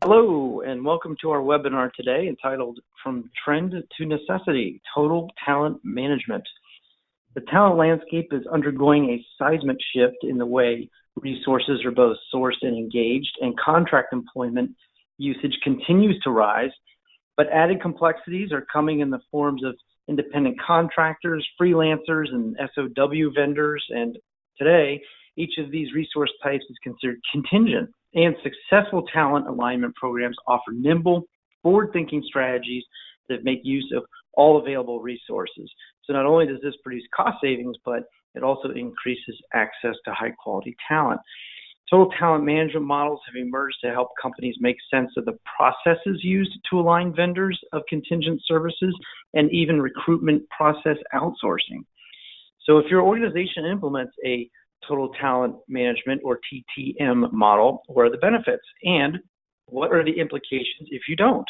Hello, and welcome to our webinar today entitled From Trend to Necessity, Total Talent Management. The talent landscape is undergoing a seismic shift in the way resources are both sourced and engaged, and contract employment usage continues to rise, but added complexities are coming in the forms of independent contractors, freelancers, and SOW vendors, and today, each of these resource types is considered contingent, and successful talent alignment programs offer nimble, forward-thinking strategies that make use of all available resources. So not only does this produce cost savings, but it also increases access to high-quality talent. Total talent management models have emerged to help companies make sense of the processes used to align vendors of contingent services and even recruitment process outsourcing. So if your organization implements a Total Talent Management or TTM model, what are the benefits and what are the implications if you don't?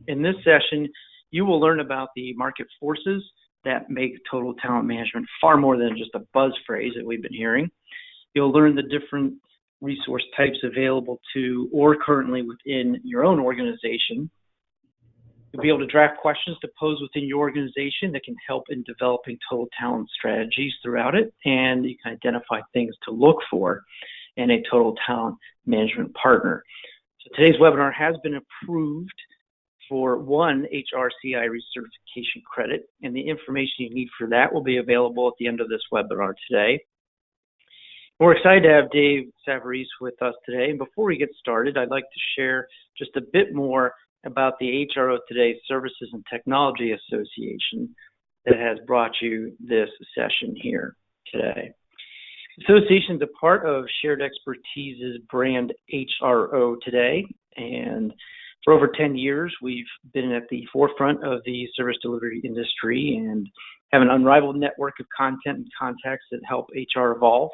In this session, you will learn about the market forces that make Total Talent Management far more than just a buzz phrase that we've been hearing. You'll learn the different resource types available to or currently within your own organization. You'll be able to draft questions to pose within your organization that can help in developing total talent strategies throughout it, and you can identify things to look for in a total talent management partner. So today's webinar has been approved for one HRCI recertification credit, and the information you need for that will be available at the end of this webinar today. We're excited to have Dave Savarese with us today, and before we get started, I'd like to share just a bit more about the HRO Today Services and Technology Association that has brought you this session here today. The association is a part of Shared Expertise's brand HRO Today, and for over 10 years we've been at the forefront of the service delivery industry and have an unrivaled network of content and contacts that help HR evolve.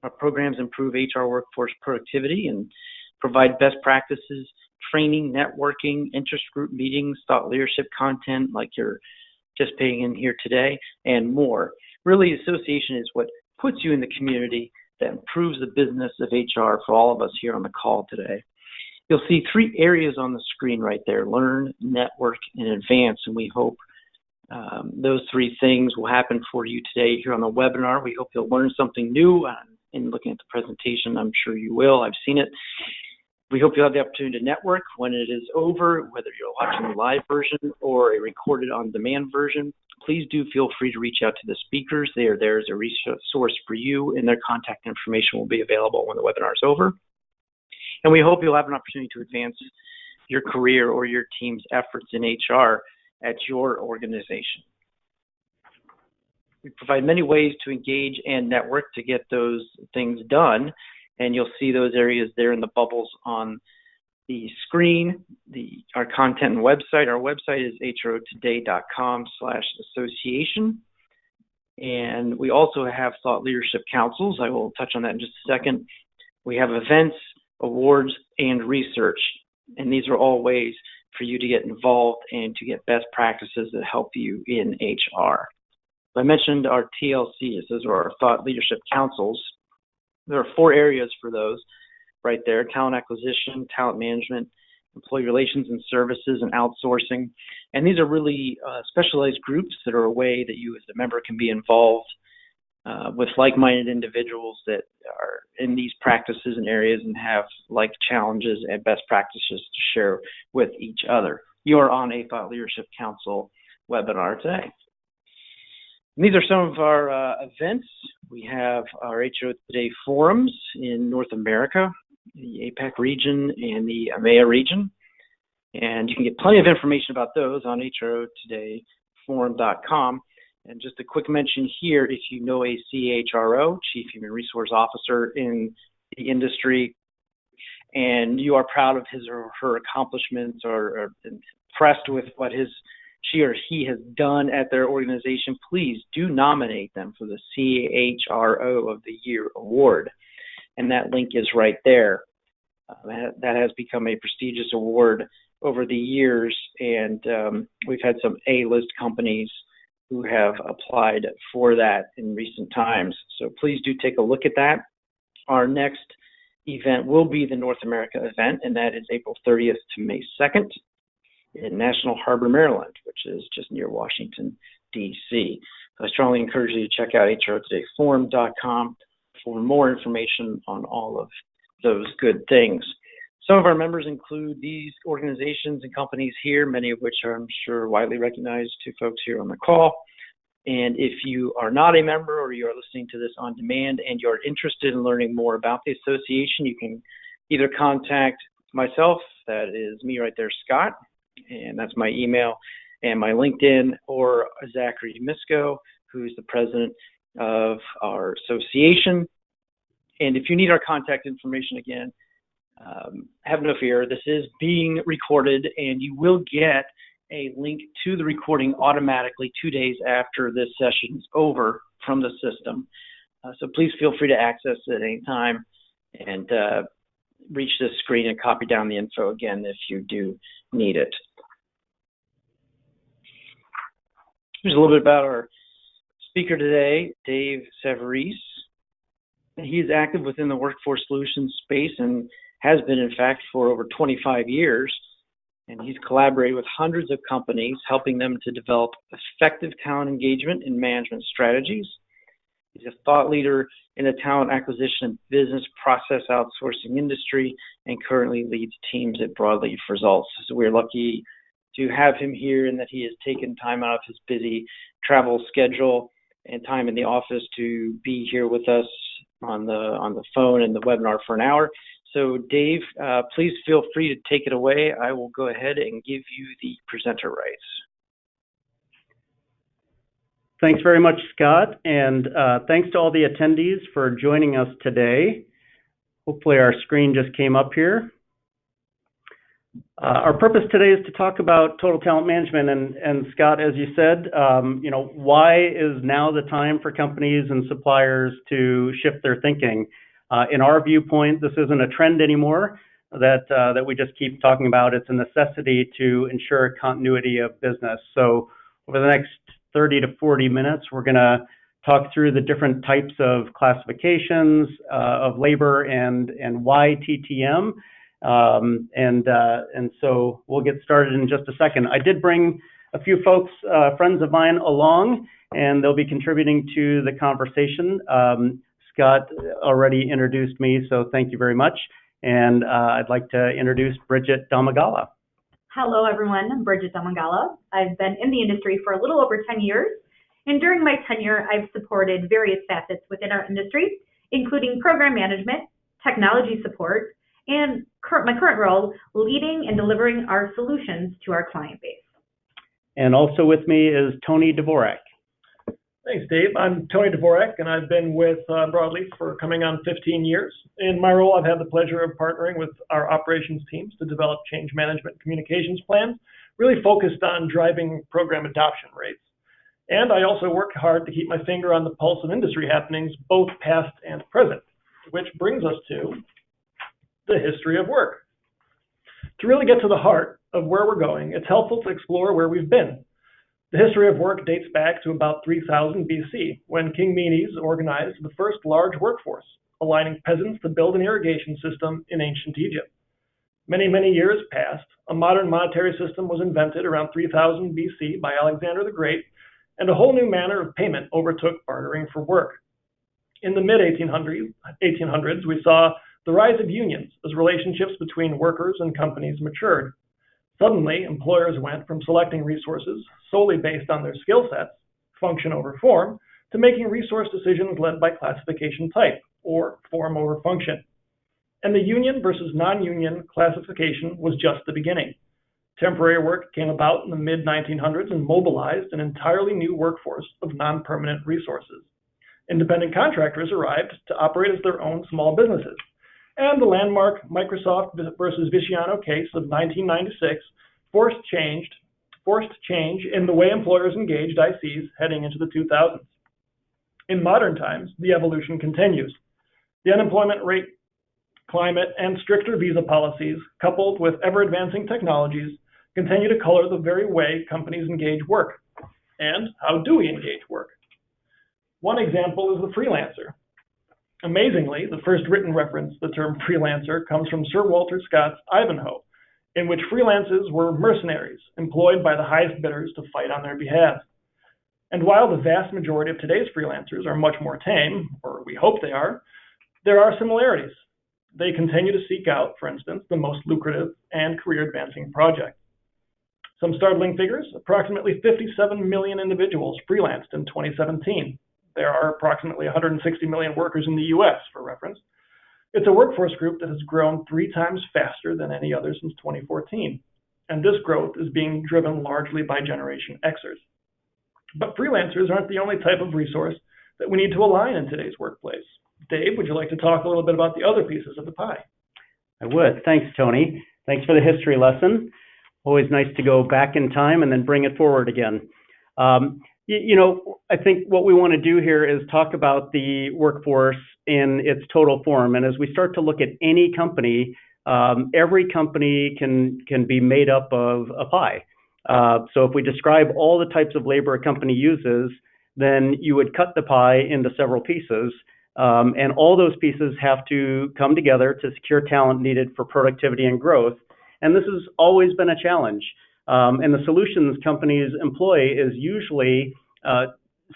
Our programs improve HR workforce productivity and provide best practices, training, networking, interest group meetings, thought leadership content like you're participating in here today, and more. Really, association is what puts you in the community that improves the business of HR for all of us here on the call today. You'll see three areas on the screen right there: learn, network, and advance, and we hope those three things will happen for you today here on the webinar. We hope you'll learn something new in looking at the presentation. I'm sure you will. I've seen it. We hope you'll have the opportunity to network when it is over, whether you're watching a live version or a recorded on-demand version. Please do feel free to reach out to the speakers. They are there as a resource for you, and their contact information will be available when the webinar is over. And we hope you'll have an opportunity to advance your career or your team's efforts in HR at your organization. We provide many ways to engage and network to get those things done. And you'll see those areas there in the bubbles on the screen. Our content and website. Our website is hrotoday.com/association. And we also have thought leadership councils. I will touch on that in just a second. We have events, awards, and research. And these are all ways for you to get involved and to get best practices that help you in HR. I mentioned our TLCs. Those are our thought leadership councils. There are four areas for those right there: talent acquisition, talent management, employee relations and services, and outsourcing. And these are really specialized groups that are a way that you as a member can be involved with like-minded individuals that are in these practices and areas and have like challenges and best practices to share with each other. You are on a Thought Leadership Council webinar today. And these are some of our events. We have our HRO Today forums in North America, the APAC region, and the EMEA region. And you can get plenty of information about those on hrotodayforum.com. And just a quick mention here, if you know a CHRO, Chief Human Resource Officer in the industry, and you are proud of his or her accomplishments or impressed with what she or he has done at their organization, please do nominate them for the CHRO of the Year award. And that link is right there. That has become a prestigious award over the years, and we've had some A-list companies who have applied for that in recent times. So please do take a look at that. Our next event will be the North America event, and that is April 30th to May 2nd in National Harbor, Maryland, which is just near Washington, D.C. So I strongly encourage you to check out hrtodayforum.com for more information on all of those good things. Some of our members include these organizations and companies here, many of which are, I'm sure, widely recognized to folks here on the call. And if you are not a member or you are listening to this on demand and you're interested in learning more about the association, you can either contact myself, that is me right there, Scott, and that's my email and my LinkedIn, or Zachary Misko, who's the president of our association. And if you need our contact information again, have no fear, this is being recorded and you will get a link to the recording automatically 2 days after this session is over from the system. So please feel free to access it at any time and reach this screen and copy down the info again if you do need it. Here's a little bit about our speaker today, Dave Severese. He is active within the workforce solutions space and has been, in fact, for over 25 years. And he's collaborated with hundreds of companies, helping them to develop effective talent engagement and management strategies. He's a thought leader in the talent acquisition and business process outsourcing industry and currently leads teams at Broadleaf Results. So we're lucky to have him here and that he has taken time out of his busy travel schedule and time in the office to be here with us on the phone and the webinar for an hour. So Dave, please feel free to take it away. I will go ahead and give you the presenter rights. Thanks very much, Scott, and thanks to all the attendees for joining us today. Hopefully our screen just came up here. Our purpose today is to talk about total talent management, and Scott, as you said, why is now the time for companies and suppliers to shift their thinking? In our viewpoint, this isn't a trend anymore that we just keep talking about. It's a necessity to ensure continuity of business. So over the next 30 to 40 minutes, we're going to talk through the different types of classifications of labor and why TTM. And so we'll get started in just a second. I did bring a few folks, friends of mine, along, and they'll be contributing to the conversation. Scott already introduced me, so thank you very much. And I'd like to introduce Bridget Damagala. Hello, everyone. I'm Bridget Damagala. I've been in the industry for a little over 10 years. And during my tenure, I've supported various facets within our industry, including program management, technology support, and my current role, leading and delivering our solutions to our client base. And also with me is Tony Dvorak. Thanks, Dave. I'm Tony Dvorak, and I've been with Broadleaf for coming on 15 years. In my role, I've had the pleasure of partnering with our operations teams to develop change management communications plans, really focused on driving program adoption rates. And I also work hard to keep my finger on the pulse of industry happenings, both past and present, which brings us to the history of work. To really get to the heart of where we're going, it's helpful to explore where we've been. The history of work dates back to about 3000 BC, when King Menes organized the first large workforce, aligning peasants to build an irrigation system in ancient Egypt. Many, many years passed. A modern monetary system was invented around 3000 BC by Alexander the Great, and a whole new manner of payment overtook bartering for work. In the mid-1800s, we saw the rise of unions as relationships between workers and companies matured. Suddenly, employers went from selecting resources solely based on their skill sets, function over form, to making resource decisions led by classification type, or form over function. And the union versus non-union classification was just the beginning. Temporary work came about in the mid-1900s and mobilized an entirely new workforce of non-permanent resources. Independent contractors arrived to operate as their own small businesses. And the landmark Microsoft versus Viciano case of 1996 forced change in the way employers engaged ICs heading into the 2000s. In modern times, the evolution continues. The unemployment rate, climate, and stricter visa policies, coupled with ever-advancing technologies, continue to color the very way companies engage work. And how do we engage work? One example is the freelancer. Amazingly, the first written reference to the term freelancer comes from Sir Walter Scott's Ivanhoe, in which freelancers were mercenaries employed by the highest bidders to fight on their behalf. And while the vast majority of today's freelancers are much more tame, or we hope they are, there are similarities. They continue to seek out, for instance, the most lucrative and career-advancing projects. Some startling figures: approximately 57 million individuals freelanced in 2017. There are approximately 160 million workers in the US, for reference. It's a workforce group that has grown 3 times faster than any other since 2014. And this growth is being driven largely by Generation Xers. But freelancers aren't the only type of resource that we need to align in today's workplace. Dave, would you like to talk a little bit about the other pieces of the pie? I would. Thanks, Tony. Thanks for the history lesson. Always nice to go back in time and then bring it forward again. I think what we want to do here is talk about the workforce in its total form. And as we start to look at any company, every company can be made up of a pie. So if we describe all the types of labor a company uses, then you would cut the pie into several pieces. And all those pieces have to come together to secure talent needed for productivity and growth. And this has always been a challenge. And the solutions companies employ is usually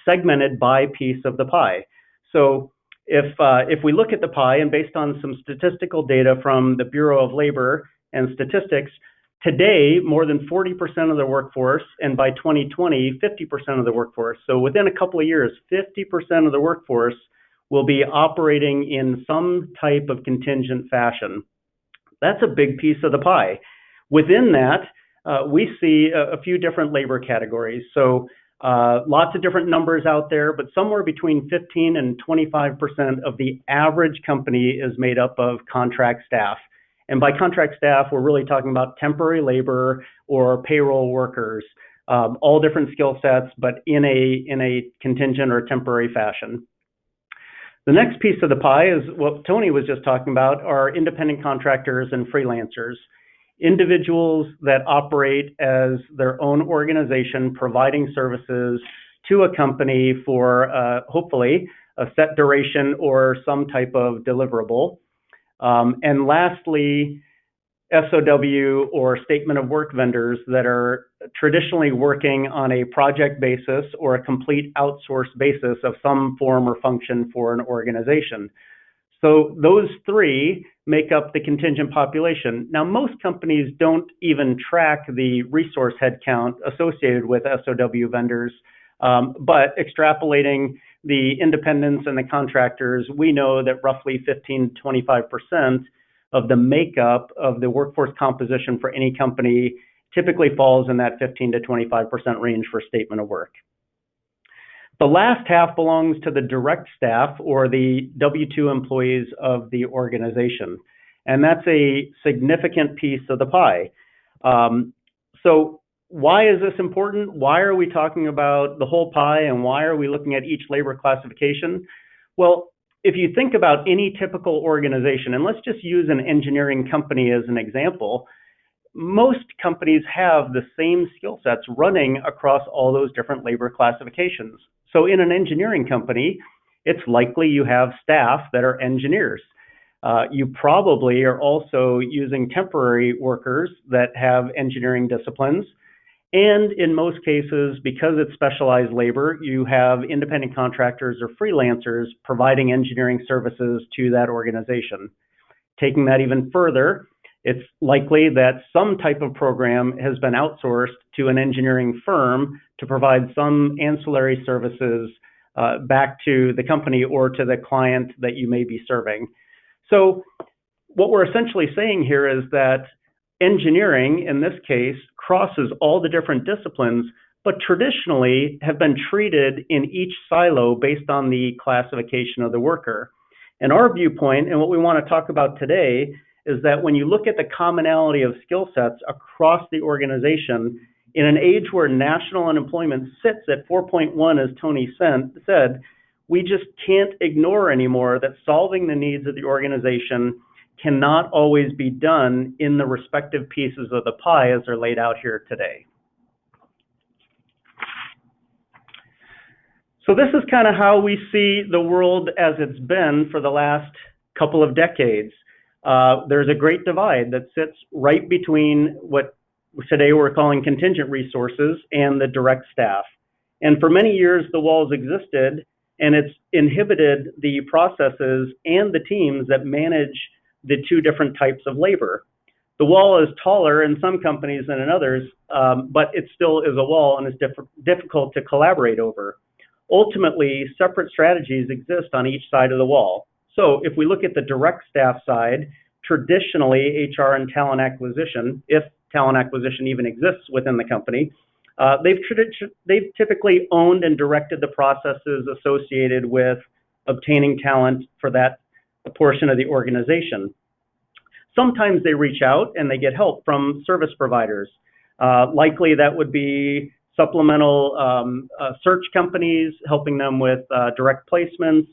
segmented by piece of the pie. So if we look at the pie, and based on some statistical data from the Bureau of Labor and Statistics, today more than 40% of the workforce, and by 2020, 50% of the workforce. So within a couple of years, 50% of the workforce will be operating in some type of contingent fashion. That's a big piece of the pie. Within that, we see a few different labor categories. So lots of different numbers out there, but somewhere between 15 and 25% of the average company is made up of contract staff. And by contract staff, we're really talking about temporary labor or payroll workers, all different skill sets, but in a contingent or temporary fashion. The next piece of the pie is what Tony was just talking about, are independent contractors and freelancers. Individuals that operate as their own organization, providing services to a company for hopefully a set duration or some type of deliverable. And lastly, SOW or statement of work vendors that are traditionally working on a project basis or a complete outsourced basis of some form or function for an organization. So those three make up the contingent population. Now, most companies don't even track the resource headcount associated with SOW vendors, but extrapolating the independents and the contractors, we know that roughly 15 to 25% of the makeup of the workforce composition for any company typically falls in that 15 to 25% range for statement of work. The last half belongs to the direct staff or the W-2 employees of the organization. And that's a significant piece of the pie. So why is this important? Why are we talking about the whole pie, and why are we looking at each labor classification? Well, if you think about any typical organization, and let's just use an engineering company as an example, most companies have the same skill sets running across all those different labor classifications. So in an engineering company, it's likely you have staff that are engineers. You probably are also using temporary workers that have engineering disciplines. And in most cases, because it's specialized labor, you have independent contractors or freelancers providing engineering services to that organization. Taking that even further, it's likely that some type of program has been outsourced to an engineering firm to provide some ancillary services back to the company or to the client that you may be serving. So what we're essentially saying here is that engineering, in this case, crosses all the different disciplines, but traditionally have been treated in each silo based on the classification of the worker. And our viewpoint, and what we want to talk about today, is that when you look at the commonality of skill sets across the organization, in an age where national unemployment sits at 4.1, as Tony said, we just can't ignore anymore that solving the needs of the organization cannot always be done in the respective pieces of the pie as they're laid out here today. So this is kind of how we see the world as it's been for the last couple of decades. There's a great divide that sits right between what today we're calling contingent resources and the direct staff. And for many years, the walls existed, and it's inhibited the processes and the teams that manage the two different types of labor. The wall is taller in some companies than in others, but it still is a wall and is difficult to collaborate over. Ultimately, separate strategies exist on each side of the wall. So if we look at the direct staff side, traditionally HR and talent acquisition, if talent acquisition even exists within the company, they've typically owned and directed the processes associated with obtaining talent for that portion of the organization. Sometimes they reach out and they get help from service providers. Likely that would be supplemental search companies, helping them with direct placements,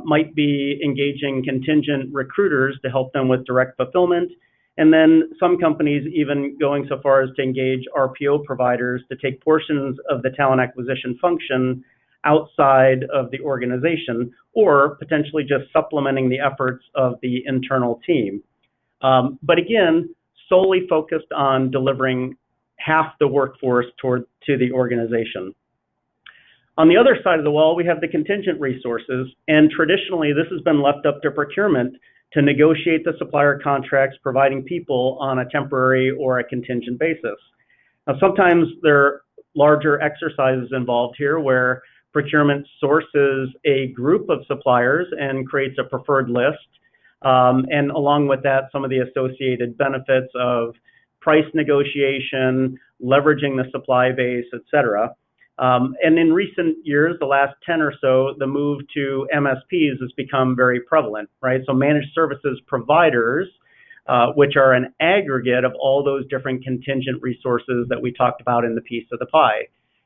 might be engaging contingent recruiters to help them with direct fulfillment. And then some companies even going so far as to engage RPO providers to take portions of the talent acquisition function outside of the organization, or potentially just supplementing the efforts of the internal team. But again, solely focused on delivering half the workforce to the organization. On the other side of the wall, we have the contingent resources, and traditionally this has been left up to procurement to negotiate the supplier contracts, providing people on a temporary or a contingent basis. Now, sometimes there are larger exercises involved here where procurement sources a group of suppliers and creates a preferred list, and along with that, some of the associated benefits of price negotiation, leveraging the supply base, et cetera. And in recent years, the last 10 or so, the move to MSPs has become very prevalent, right? So managed services providers, which are an aggregate of all those different contingent resources that we talked about in the piece of the pie.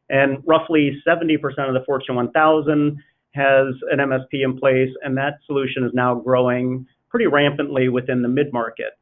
And roughly 70% of the Fortune 1000 has an MSP in place, and that solution is now growing pretty rampantly within the mid-market.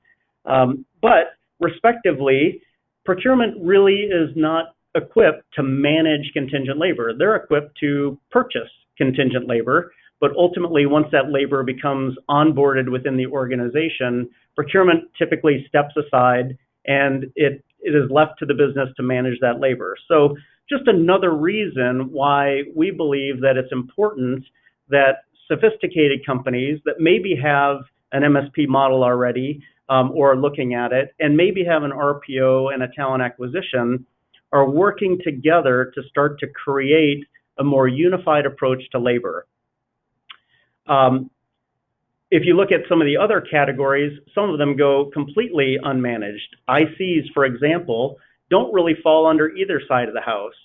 But respectively, procurement really is not equipped to manage contingent labor. They're equipped to purchase contingent labor, but ultimately once that labor becomes onboarded within the organization, procurement typically steps aside and it is left to the business to manage that labor. So just another reason why we believe that it's important that sophisticated companies that maybe have an MSP model already or are looking at it, and maybe have an RPO and a talent acquisition, are working together to start to create a more unified approach to labor. If you look at some of the other categories, some of them go completely unmanaged. ICs, for example, don't really fall under either side of the house,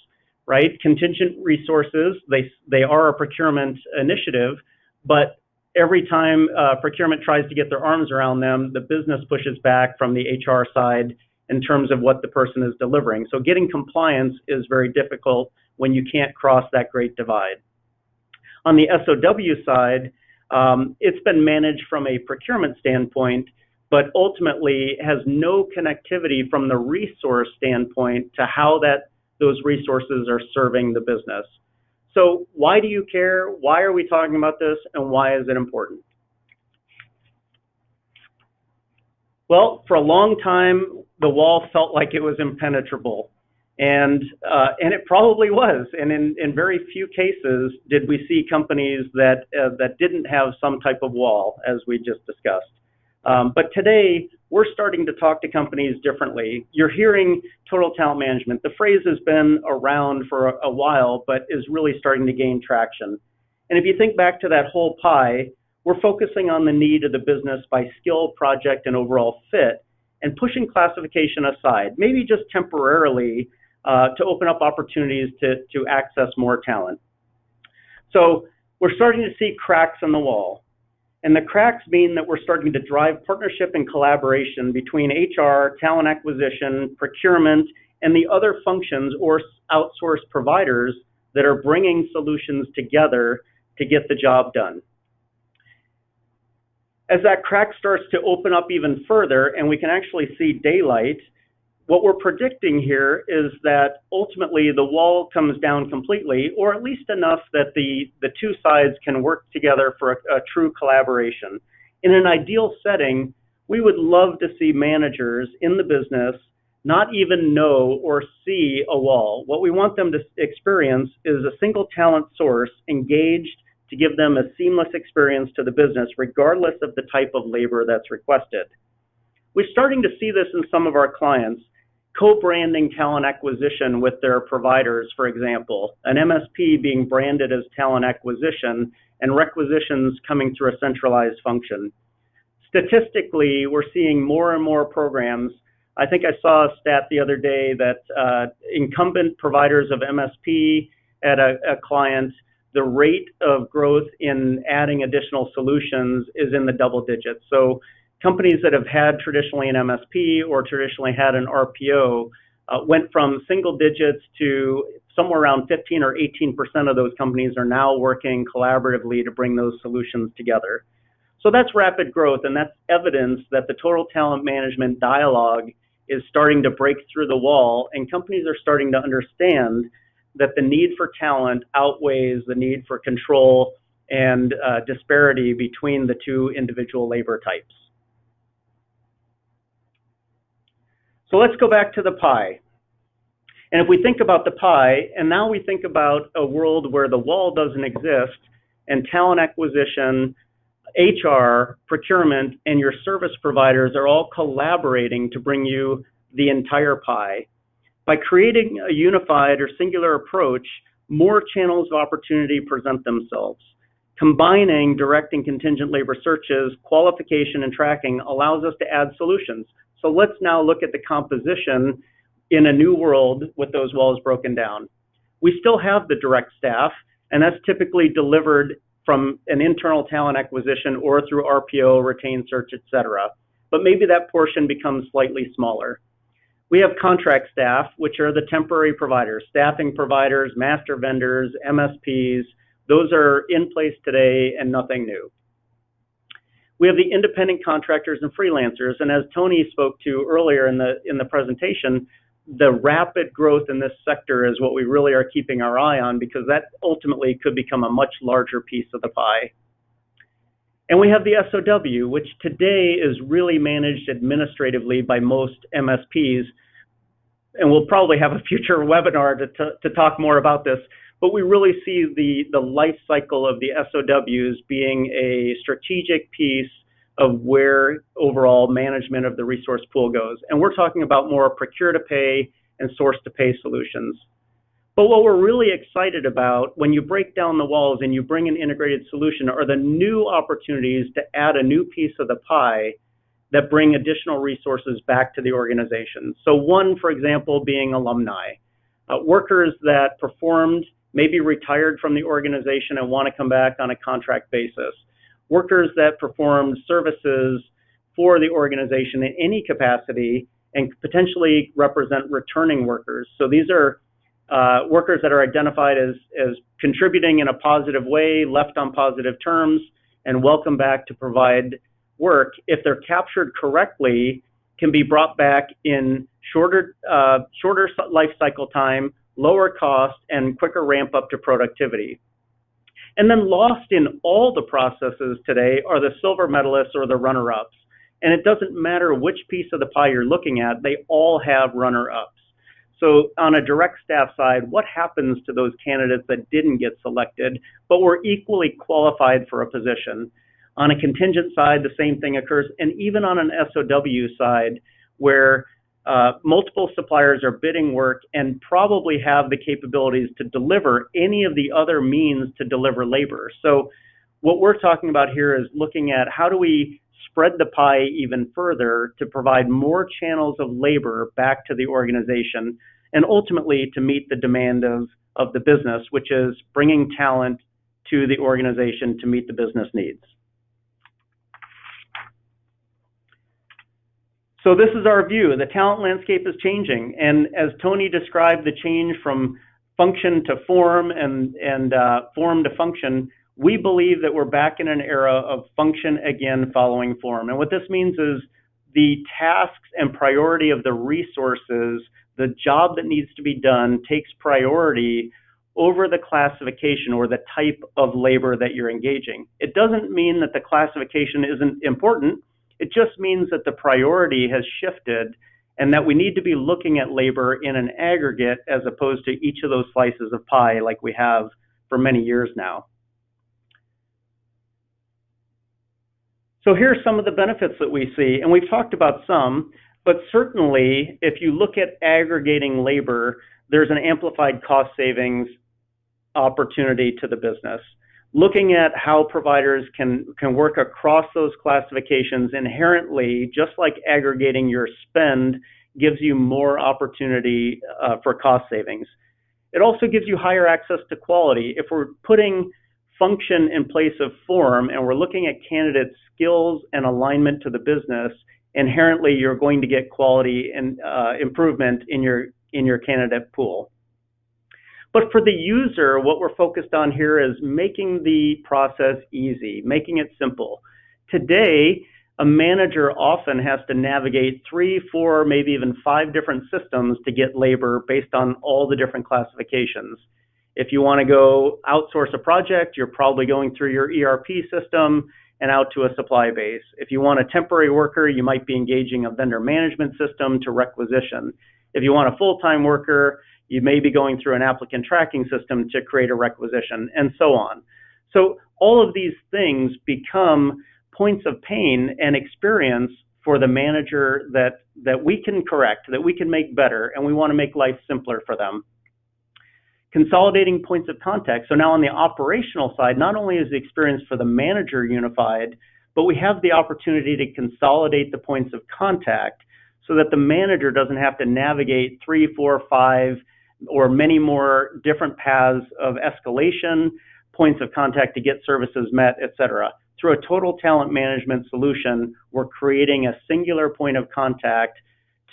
right? Contingent resources, they are a procurement initiative, but every time procurement tries to get their arms around them, the business pushes back from the HR side in terms of what the person is delivering. So getting compliance is very difficult when you can't cross that great divide. On the SOW side, it's been managed from a procurement standpoint, but ultimately has no connectivity from the resource standpoint to how those resources are serving the business. So why do you care? Why are we talking about this? And why is it important? Well, for a long time, the wall felt like it was impenetrable. And it probably was. And in very few cases did we see companies that didn't have some type of wall, as we just discussed. But today, we're starting to talk to companies differently. You're hearing total talent management. The phrase has been around for a while, but is really starting to gain traction. And if you think back to that whole pie, we're focusing on the need of the business by skill, project, and overall fit, and pushing classification aside, maybe just temporarily, to open up opportunities to access more talent. So we're starting to see cracks in the wall. And the cracks mean that we're starting to drive partnership and collaboration between HR, talent acquisition, procurement, and the other functions or outsourced providers that are bringing solutions together to get the job done. As that crack starts to open up even further and we can actually see daylight, what we're predicting here is that ultimately the wall comes down completely, or at least enough that the two sides can work together for a true collaboration. In an ideal setting, we would love to see managers in the business not even know or see a wall. What we want them to experience is a single talent source engaged to give them a seamless experience to the business, regardless of the type of labor that's requested. We're starting to see this in some of our clients, co-branding talent acquisition with their providers, for example, an MSP being branded as talent acquisition and requisitions coming through a centralized function. Statistically, we're seeing more and more programs. I think I saw a stat the other day that incumbent providers of MSP at a client, the rate of growth in adding additional solutions is in the double digits. So companies that have had traditionally an MSP or traditionally had an RPO went from single digits to somewhere around 15 or 18% of those companies are now working collaboratively to bring those solutions together. So that's rapid growth, and that's evidence that the total talent management dialogue is starting to break through the wall, and companies are starting to understand that the need for talent outweighs the need for control and disparity between the two individual labor types. So let's go back to the pie. And if we think about the pie, and now we think about a world where the wall doesn't exist, and talent acquisition, HR, procurement, and your service providers are all collaborating to bring you the entire pie. By creating a unified or singular approach, more channels of opportunity present themselves. Combining direct and contingent labor searches, qualification, and tracking allows us to add solutions. So let's now look at the composition in a new world with those walls broken down. We still have the direct staff, and that's typically delivered from an internal talent acquisition or through RPO, retained search, et cetera. But maybe that portion becomes slightly smaller. We have contract staff, which are the temporary providers, staffing providers, master vendors, MSPs. Those are in place today and nothing new. We have the independent contractors and freelancers, and as Tony spoke to earlier in the presentation, the rapid growth in this sector is what we really are keeping our eye on, because that ultimately could become a much larger piece of the pie. And we have the SOW, which today is really managed administratively by most MSPs. And we'll probably have a future webinar to talk more about this, but we really see the life cycle of the SOWs being a strategic piece of where overall management of the resource pool goes. And we're talking about more procure-to-pay and source-to-pay solutions. But what we're really excited about when you break down the walls and you bring an integrated solution are the new opportunities to add a new piece of the pie that bring additional resources back to the organization. So one, for example, being alumni. Workers that performed, maybe retired from the organization and want to come back on a contract basis. Workers that performed services for the organization in any capacity and potentially represent returning workers. So these are workers that are identified as contributing in a positive way, left on positive terms, and welcome back to provide work. If they're captured correctly, can be brought back in shorter life cycle time, lower cost, and quicker ramp up to productivity. And then lost in all the processes today are the silver medalists or the runner-ups. And it doesn't matter which piece of the pie you're looking at, they all have runner-ups. So on a direct staff side, what happens to those candidates that didn't get selected, but were equally qualified for a position? On a contingent side, the same thing occurs. And even on an SOW side, where multiple suppliers are bidding work and probably have the capabilities to deliver any of the other means to deliver labor. So what we're talking about here is looking at how do we spread the pie even further to provide more channels of labor back to the organization and ultimately to meet the demand of the business, which is bringing talent to the organization to meet the business needs. So this is our view. The talent landscape is changing. And as Tony described the change from function to form and form to function, we believe that we're back in an era of function again following form. And what this means is the tasks and priority of the resources, the job that needs to be done takes priority over the classification or the type of labor that you're engaging. It doesn't mean that the classification isn't important. It just means that the priority has shifted and that we need to be looking at labor in an aggregate as opposed to each of those slices of pie like we have for many years now. So here are some of the benefits that we see, and we've talked about some, but certainly if you look at aggregating labor, there's an amplified cost savings opportunity to the business. Looking at how providers can work across those classifications inherently, just like aggregating your spend, gives you more opportunity for cost savings. It also gives you higher access to quality. If we're putting function in place of form and we're looking at candidate skills and alignment to the business, inherently you're going to get quality and improvement in your candidate pool. But for the user, what we're focused on here is making the process easy, making it simple. Today, a manager often has to navigate 3, 4, maybe even 5 different systems to get labor based on all the different classifications. If you want to go outsource a project, you're probably going through your ERP system and out to a supply base. If you want a temporary worker, you might be engaging a vendor management system to requisition. If you want a full-time worker, you may be going through an applicant tracking system to create a requisition, and so on. So all of these things become points of pain and experience for the manager that we can correct, that we can make better, and we want to make life simpler for them. Consolidating points of contact. So now on the operational side, not only is the experience for the manager unified, but we have the opportunity to consolidate the points of contact so that the manager doesn't have to navigate 3, 4, 5, or many more different paths of escalation, points of contact to get services met, et cetera. Through a total talent management solution, we're creating a singular point of contact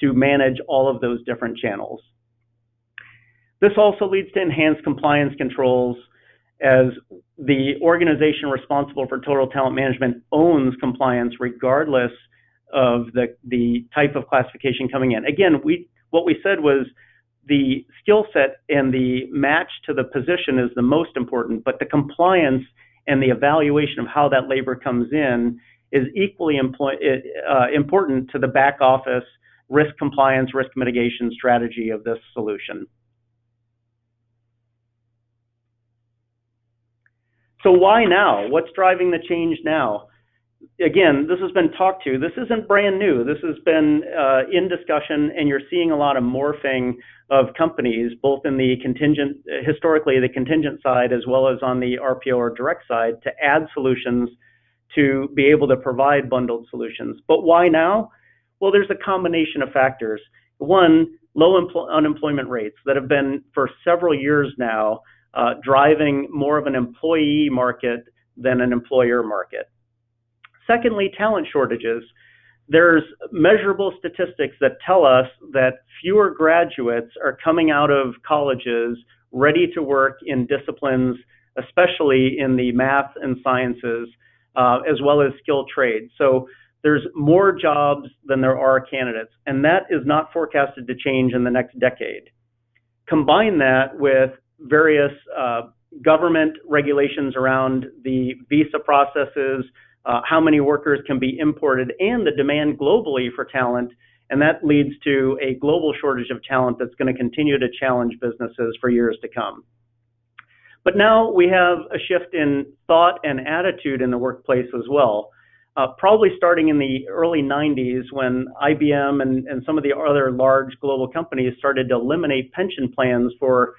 to manage all of those different channels. This also leads to enhanced compliance controls as the organization responsible for total talent management owns compliance regardless of the type of classification coming in. Again, what we said was the skill set and the match to the position is the most important, but the compliance and the evaluation of how that labor comes in is equally important to the back office risk compliance, risk mitigation strategy of this solution. So why now? What's driving the change now? Again, this has been talked to. This isn't brand new. This has been in discussion, and you're seeing a lot of morphing of companies, both in the contingent, historically the contingent side, as well as on the RPO or direct side, to add solutions to be able to provide bundled solutions. But why now? Well, there's a combination of factors. One, low unemployment rates that have been for several years now driving more of an employee market than an employer market. Secondly, talent shortages. There's measurable statistics that tell us that fewer graduates are coming out of colleges ready to work in disciplines, especially in the math and sciences, as well as skilled trades. So there's more jobs than there are candidates, and that is not forecasted to change in the next decade. Combine that with various government regulations around the visa processes, how many workers can be imported, and the demand globally for talent, and that leads to a global shortage of talent that's going to continue to challenge businesses for years to come. But now we have a shift in thought and attitude in the workplace as well. Probably starting in the early 90s when IBM and some of the other large global companies started to eliminate pension plans for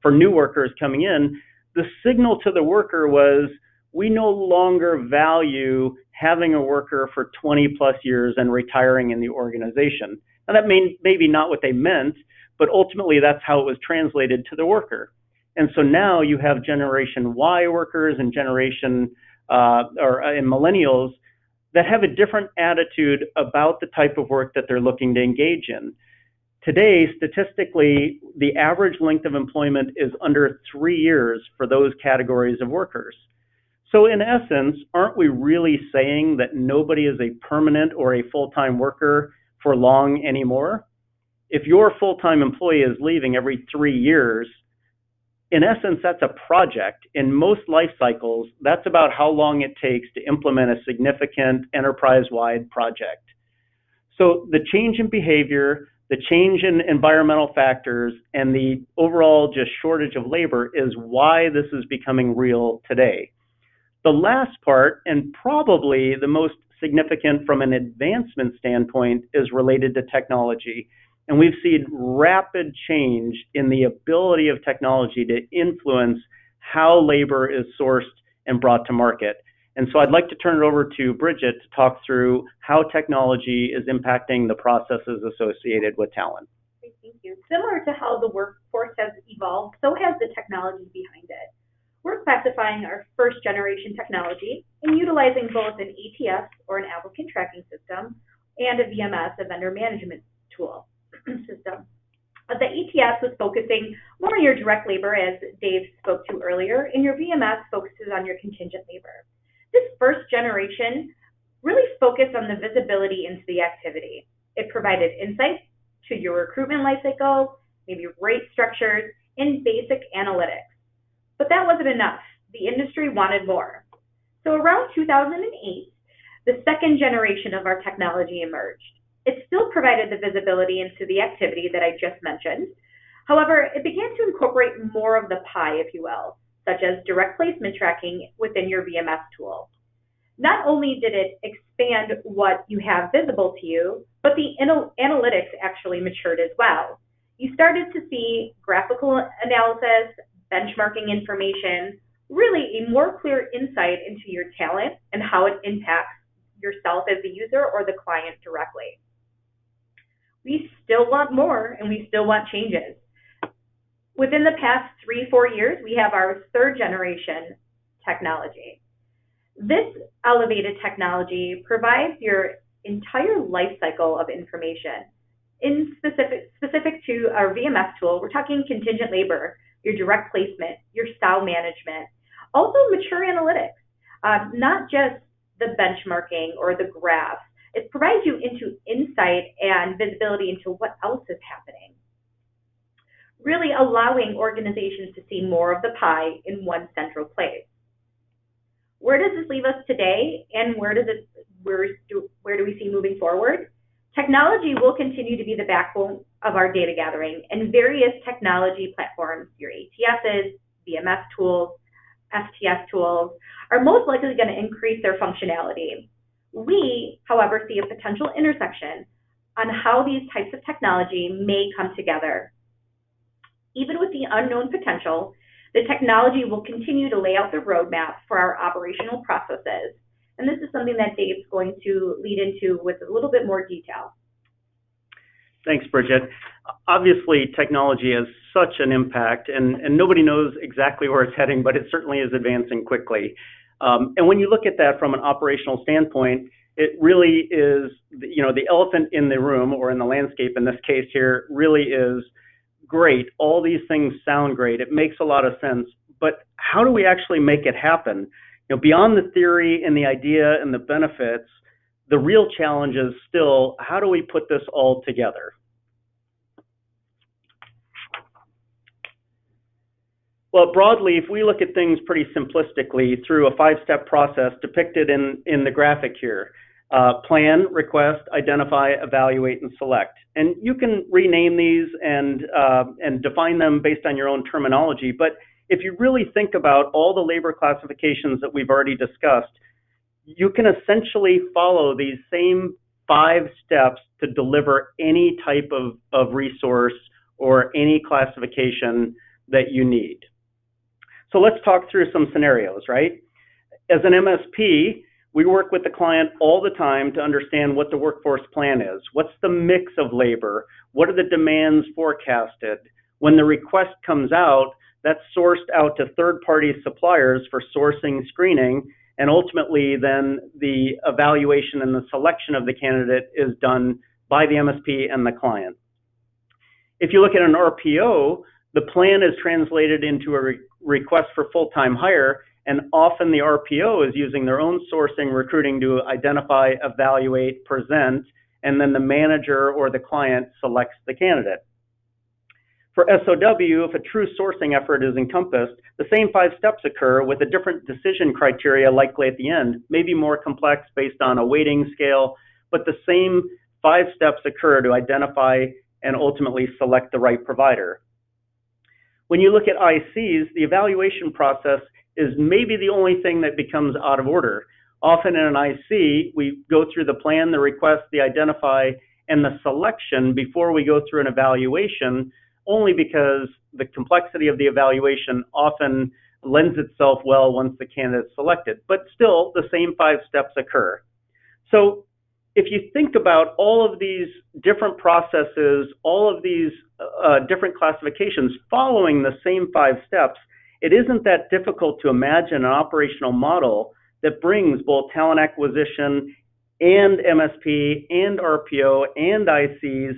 new workers coming in, the signal to the worker was, we no longer value having a worker for 20 plus years and retiring in the organization. And that may maybe not what they meant, but ultimately that's how it was translated to the worker. And so now you have Generation Y workers and and millennials that have a different attitude about the type of work that they're looking to engage in. Today, statistically, the average length of employment is under 3 years for those categories of workers. So in essence, aren't we really saying that nobody is a permanent or a full-time worker for long anymore? If your full-time employee is leaving every 3 years, in essence, that's a project. In most life cycles, that's about how long it takes to implement a significant enterprise-wide project. So the change in behavior, the change in environmental factors, and the overall just shortage of labor is why this is becoming real today. The last part, and probably the most significant from an advancement standpoint, is related to technology. And we've seen rapid change in the ability of technology to influence how labor is sourced and brought to market. And so I'd like to turn it over to Bridget to talk through how technology is impacting the processes associated with talent. Great, thank you. Similar to how the workforce has evolved, so has the technology behind it. We're classifying our first generation technology and utilizing both an ATS, or an applicant tracking system, and a VMS, a vendor management tool system. The ATS was focusing more on your direct labor, as Dave spoke to earlier, and your VMS focuses on your contingent labor. This first generation really focused on the visibility into the activity. It provided insight to your recruitment lifecycle, maybe rate structures, and basic analytics. But that wasn't enough. The industry wanted more. So around 2008, the second generation of our technology emerged. It still provided the visibility into the activity that I just mentioned. However, it began to incorporate more of the pie, if you will, such as direct placement tracking within your VMS tool. Not only did it expand what you have visible to you, but the analytics actually matured as well. You started to see graphical analysis, benchmarking information, really a more clear insight into your talent and how it impacts yourself as the user or the client directly. We still want more, and we still want changes. Within the past 3-4 years, we have our third generation technology. This elevated technology provides your entire life cycle of information. In specific to our VMS tool, we're talking contingent labor, your direct placement, your style management, also mature analytics, not just the benchmarking or the graphs. It provides you into insight and visibility into what else is happening, really allowing organizations to see more of the pie in one central place. Where does this leave us today, and where do we see moving forward? Technology will continue to be the backbone of our data gathering, and various technology platforms, your ATSs, VMS tools, STS tools, are most likely going to increase their functionality. We, however, see a potential intersection on how these types of technology may come together. Even with the unknown potential, the technology will continue to lay out the roadmap for our operational processes. And this is something that Dave's going to lead into with a little bit more detail. Thanks, Bridget. Obviously, technology has such an impact, and nobody knows exactly where it's heading, but it certainly is advancing quickly. And when you look at that from an operational standpoint, it really is, the elephant in the room, or in the landscape in this case here, really is great. All these things sound great. It makes a lot of sense. But how do we actually make it happen? Beyond the theory and the idea and the benefits, the real challenge is still, how do we put this all together? Well, at Broadleaf, we look at things pretty simplistically through a 5-step process depicted in the graphic here. Plan, request, identify, evaluate, and select. And you can rename these and define them based on your own terminology. But if you really think about all the labor classifications that we've already discussed, you can essentially follow these same 5 steps to deliver any type of resource or any classification that you need. So let's talk through some scenarios, right? As an MSP, we work with the client all the time to understand what the workforce plan is. What's the mix of labor? What are the demands forecasted? When the request comes out, that's sourced out to third-party suppliers for sourcing, screening, and ultimately then the evaluation and the selection of the candidate is done by the MSP and the client. If you look at an RPO, the plan is translated into a request for full-time hire, And often the RPO is using their own sourcing, recruiting to identify, evaluate, present, and then the manager or the client selects the candidate. For SOW, if a true sourcing effort is encompassed, the same 5 steps occur with a different decision criteria likely at the end, maybe more complex based on a weighting scale, but the same 5 steps occur to identify and ultimately select the right provider. When you look at ICs, the evaluation process is maybe the only thing that becomes out of order. Often in an IC, we go through the plan, the request, the identify, and the selection before we go through an evaluation, only because the complexity of the evaluation often lends itself well once the candidate is selected. But still, the same 5 steps occur. So if you think about all of these different processes, all of these different classifications following the same 5 steps, it isn't that difficult to imagine an operational model that brings both talent acquisition and MSP and RPO and ICs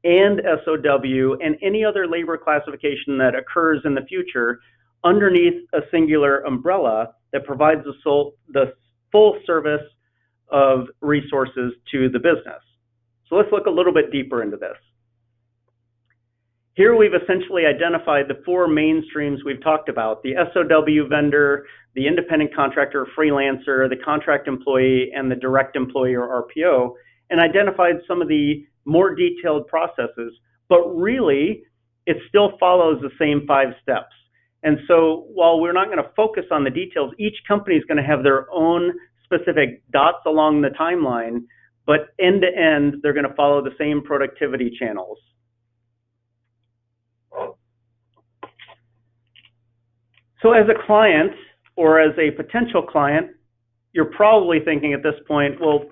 and SOW and any other labor classification that occurs in the future underneath a singular umbrella that provides the full service of resources to the business. So let's look a little bit deeper into this. Here we've essentially identified the 4 main streams we've talked about: the SOW vendor, the independent contractor, freelancer, the contract employee, and the direct employee or RPO, and identified some of the more detailed processes. But really, it still follows the same 5 steps. And so while we're not going to focus on the details, each company is going to have their own specific dots along the timeline, but end to end, they're going to follow the same productivity channels. So as a client or as a potential client, you're probably thinking at this point, well,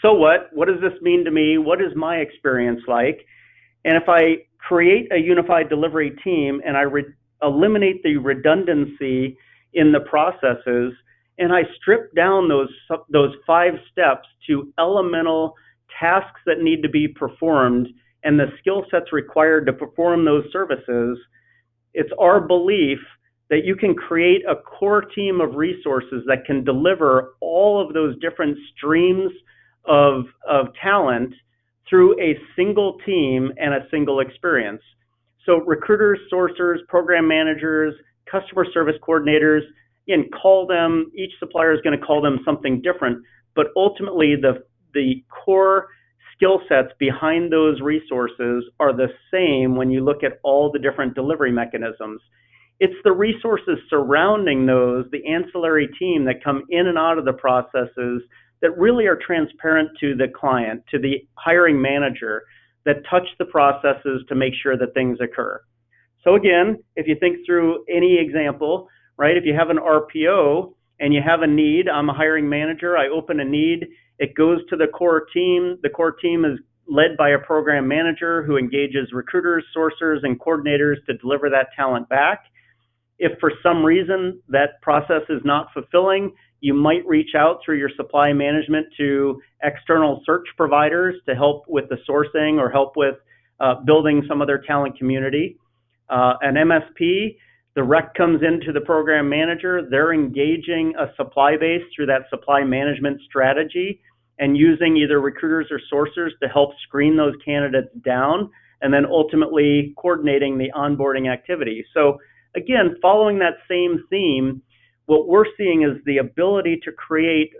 so what? What does this mean to me? What is my experience like? And if I create a unified delivery team and I eliminate the redundancy in the processes, and I strip down those 5 steps to elemental tasks that need to be performed and the skill sets required to perform those services, it's our belief that you can create a core team of resources that can deliver all of those different streams of talent through a single team and a single experience. So recruiters, sourcers, program managers, customer service coordinators, and call them, each supplier is going to call them something different, but ultimately the core skill sets behind those resources are the same when you look at all the different delivery mechanisms. It's the resources surrounding those, the ancillary team that come in and out of the processes that really are transparent to the client, to the hiring manager, that touch the processes to make sure that things occur. So again, if you think through any example, right, if you have an RPO and you have a need, I'm a hiring manager, I open a need, it goes to the core team. The core team is led by a program manager who engages recruiters, sourcers, and coordinators to deliver that talent back. If for some reason that process is not fulfilling, you might reach out through your supply management to external search providers to help with the sourcing or help with building some of their talent community. An MSP, the rec comes into the program manager, they're engaging a supply base through that supply management strategy and using either recruiters or sourcers to help screen those candidates down and then ultimately coordinating the onboarding activity. So again, following that same theme, what we're seeing is the ability to create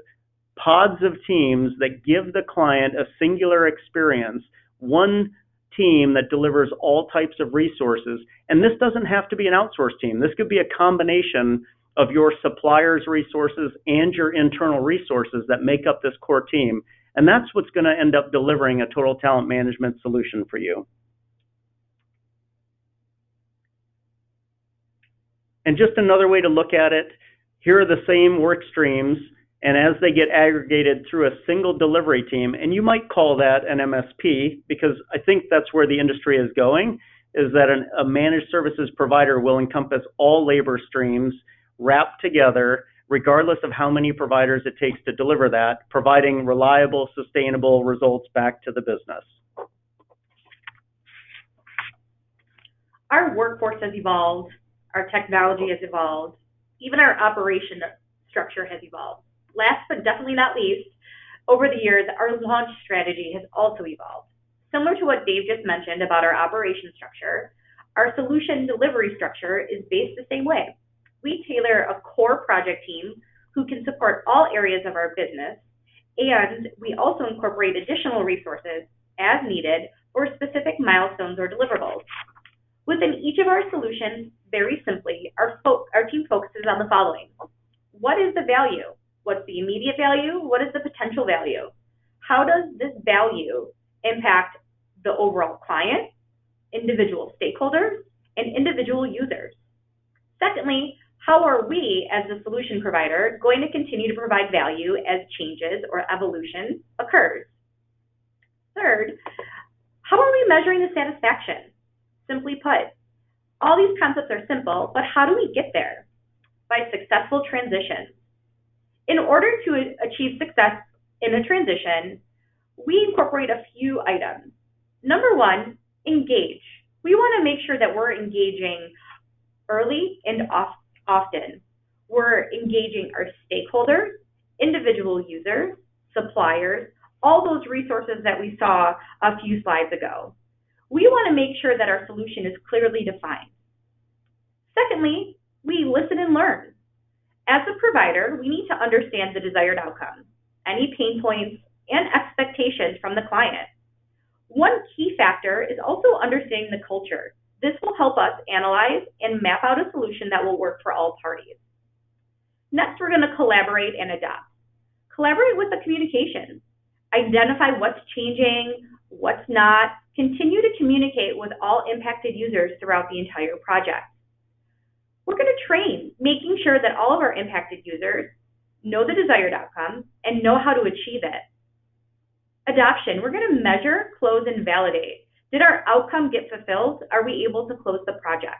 pods of teams that give the client a singular experience, one team that delivers all types of resources. And this doesn't have to be an outsourced team. This could be a combination of your supplier's resources and your internal resources that make up this core team. And that's what's going to end up delivering a total talent management solution for you. And just another way to look at it, here are the same work streams, and as they get aggregated through a single delivery team, and you might call that an MSP, because I think that's where the industry is going, is that a managed services provider will encompass all labor streams wrapped together, regardless of how many providers it takes to deliver that, providing reliable, sustainable results back to the business. Our workforce has evolved. Our technology has evolved. Even our operation structure has evolved. Last but definitely not least, over the years, our launch strategy has also evolved. Similar to what Dave just mentioned about our operation structure, our solution delivery structure is based the same way. We tailor a core project team who can support all areas of our business, and we also incorporate additional resources as needed for specific milestones or deliverables. Within each of our solutions, very simply, our team focuses on the following. What is the value? What's the immediate value? What is the potential value? How does this value impact the overall client, individual stakeholders, and individual users? Secondly, how are we, as the solution provider, going to continue to provide value as changes or evolution occurs? Third, how are we measuring the satisfaction? Simply put, all these concepts are simple, but how do we get there? By successful transitions. In order to achieve success in a transition, we incorporate a few items. Number one, engage. We want to make sure that we're engaging early and often. We're engaging our stakeholders, individual users, suppliers, all those resources that we saw a few slides ago. We want to make sure that our solution is clearly defined. Secondly, we listen and learn. As a provider, we need to understand the desired outcome, any pain points, and expectations from the client. One key factor is also understanding the culture. This will help us analyze and map out a solution that will work for all parties. Next, we're going to collaborate and adapt. Collaborate with the communication. Identify what's changing, what's not. Continue to communicate with all impacted users throughout the entire project. We're going to train, making sure that all of our impacted users know the desired outcome and know how to achieve it. Adoption, we're going to measure, close, and validate. Did our outcome get fulfilled? Are we able to close the project?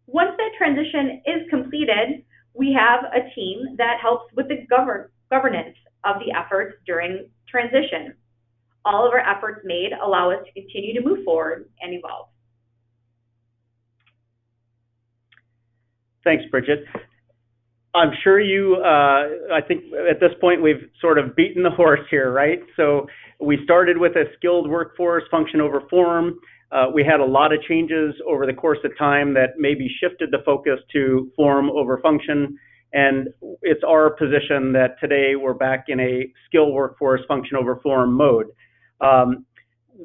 Once that transition is completed, we have a team that helps with the governance of the efforts during transition. All of our efforts made allow us to continue to move forward and evolve. Thanks, Bridget. I'm sure I think at this point we've sort of beaten the horse here, right? So we started with a skilled workforce, function over form. We had a lot of changes over the course of time that maybe shifted the focus to form over function. And it's our position that today we're back in a skilled workforce, function over form mode.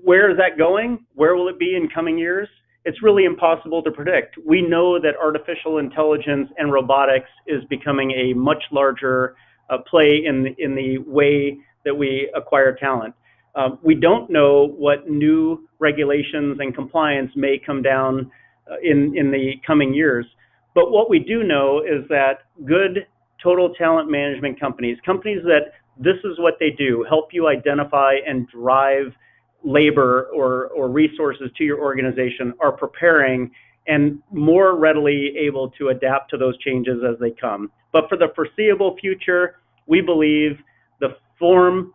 Where is that going? Where will it be in coming years? It's really impossible to predict. We know that artificial intelligence and robotics is becoming a much larger play in the way that we acquire talent. We don't know what new regulations and compliance may come down in the coming years. But what we do know is that good total talent management companies that this is what they do, help you identify and drive labor or resources to your organization, are preparing and more readily able to adapt to those changes as they come. But for the foreseeable future, we believe the form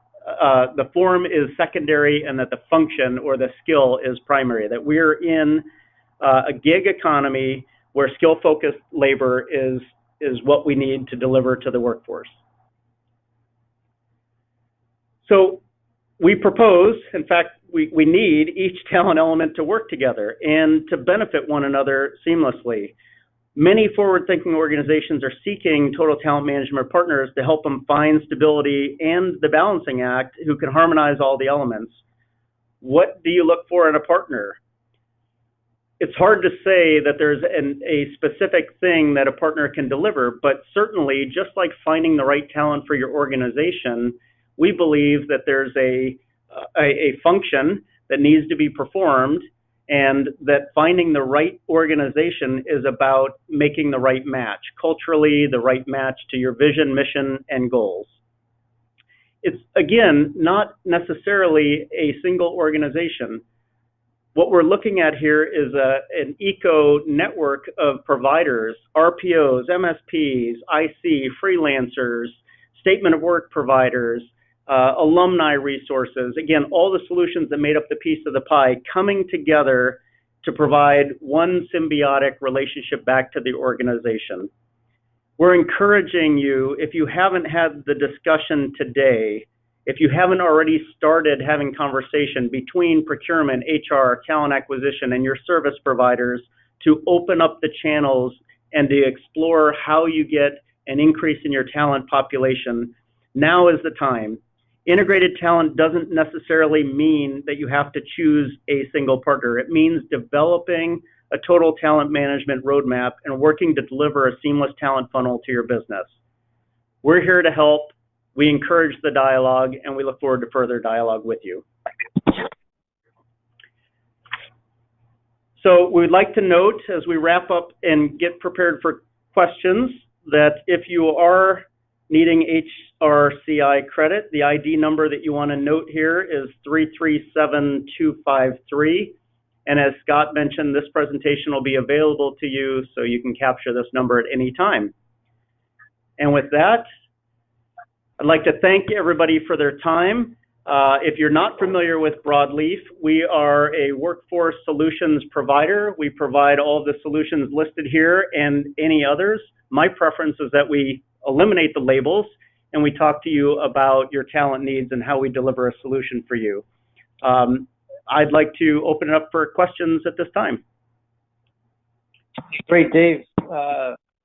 is secondary and that the function or the skill is primary, that we're in a gig economy where skill-focused labor is what we need to deliver to the workforce. So we propose, in fact, we need each talent element to work together and to benefit one another seamlessly. Many forward-thinking organizations are seeking total talent management partners to help them find stability and the balancing act who can harmonize all the elements. What do you look for in a partner? It's hard to say that there's a specific thing that a partner can deliver, but certainly, just like finding the right talent for your organization, we believe that there's a function that needs to be performed, and that finding the right organization is about making the right match, culturally the right match to your vision, mission, and goals. It's, again, not necessarily a single organization. What we're looking at here is an eco network of providers, RPOs, MSPs, IC, freelancers, statement of work providers, alumni resources, again, all the solutions that made up the piece of the pie coming together to provide one symbiotic relationship back to the organization. we're encouraging you, if you haven't had the discussion today, if you haven't already started having conversation between procurement, HR, talent acquisition, and your service providers to open up the channels and to explore how you get an increase in your talent population, now is the time. Integrated talent doesn't necessarily mean that you have to choose a single partner. It means developing a total talent management roadmap and working to deliver a seamless talent funnel to your business. We're here to help. We encourage the dialogue, and we look forward to further dialogue with you. So we'd like to note as we wrap up and get prepared for questions that if you are needing HRCI credit, the ID number that you want to note here is 337253. And as Scott mentioned, this presentation will be available to you so you can capture this number at any time. And with that, I'd like to thank everybody for their time. If you're not familiar with Broadleaf, we are a workforce solutions provider. We provide all of the solutions listed here and any others. My preference is that we eliminate the labels and we talk to you about your talent needs and how we deliver a solution for you. I'd like to open it up for questions at this time. Great, Dave.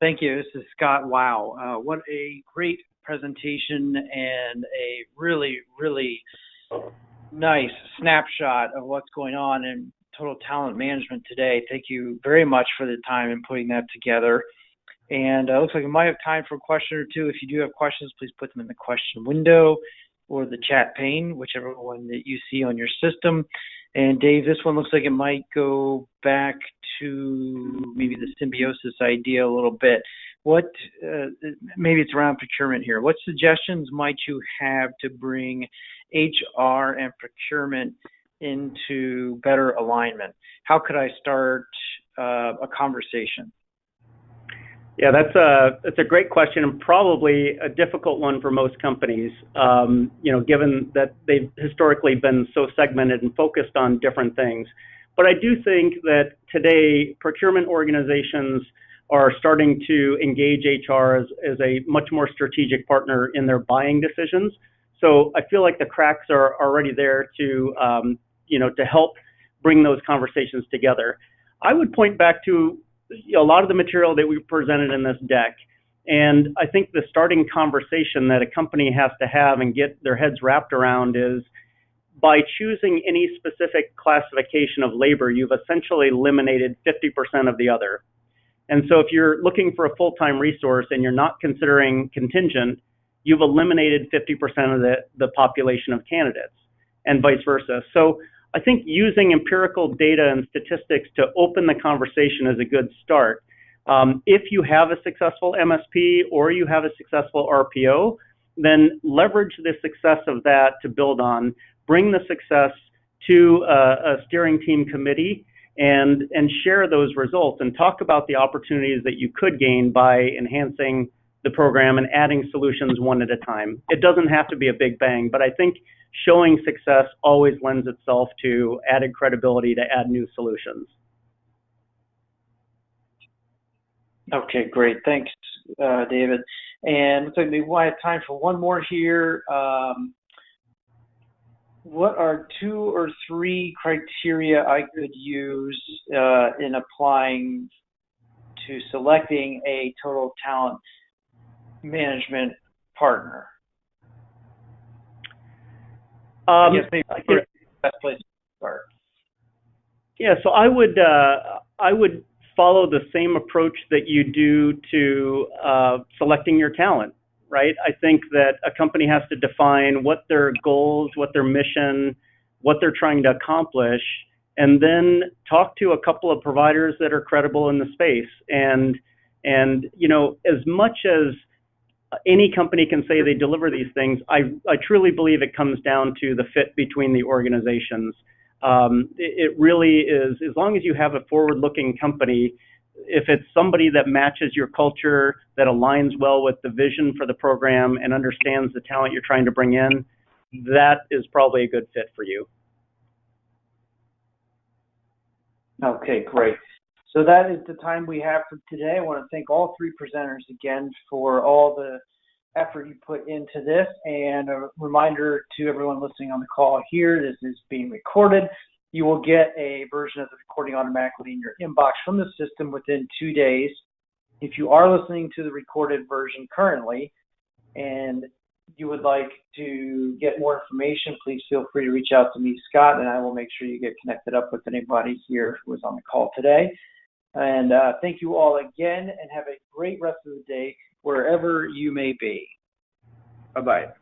Thank you. This is Scott. Wow. What a great presentation and a really, really nice snapshot of what's going on in total talent management today. Thank you very much for the time in putting that together. And it looks like we might have time for a question or two. If you do have questions, please put them in the question window or the chat pane, whichever one that you see on your system. And Dave, this one looks like it might go back to maybe the symbiosis idea a little bit. What, maybe it's around procurement here. What suggestions might you have to bring HR and procurement into better alignment? How could I start a conversation? Yeah, that's a great question and probably a difficult one for most companies, given that they've historically been so segmented and focused on different things. But I do think that today procurement organizations are starting to engage HR as a much more strategic partner in their buying decisions. So I feel like the cracks are already there to help bring those conversations together. I would point back to a lot of the material that we presented in this deck. And I think the starting conversation that a company has to have and get their heads wrapped around is by choosing any specific classification of labor, you've essentially eliminated 50% of the other. And so if you're looking for a full-time resource and you're not considering contingent, you've eliminated 50% of the population of candidates and vice versa. So I think using empirical data and statistics to open the conversation is a good start. If you have a successful MSP or you have a successful RPO, then leverage the success of that to build on, bring the success to a steering team committee and share those results and talk about the opportunities that you could gain by enhancing the program and adding solutions one at a time. It doesn't have to be a big bang, but I think showing success always lends itself to added credibility to add new solutions. Okay, great. Thanks, David. And looks like we have time for one more here. What are 2 or 3 criteria I could use in applying to selecting a total talent management partner? I guess maybe the best place to start. Yeah, so I would follow the same approach that you do to selecting your talent, right? I think that a company has to define what their goals, what their mission, what they're trying to accomplish, and then talk to a couple of providers that are credible in the space. And as much as any company can say they deliver these things, I truly believe it comes down to the fit between the organizations. It really is, as long as you have a forward-looking company, if it's somebody that matches your culture, that aligns well with the vision for the program and understands the talent you're trying to bring in, that is probably a good fit for you. Okay, great. So that is the time we have for today. I want to thank all three presenters again for all the effort you put into this, and a reminder to everyone listening on the call here, this is being recorded. You will get a version of the recording automatically in your inbox from the system within 2 days. If you are listening to the recorded version currently and you would like to get more information, please feel free to reach out to me, Scott, and I will make sure you get connected up with anybody here who was on the call today. And thank you all again, and have a great rest of the day wherever you may be. Bye-bye.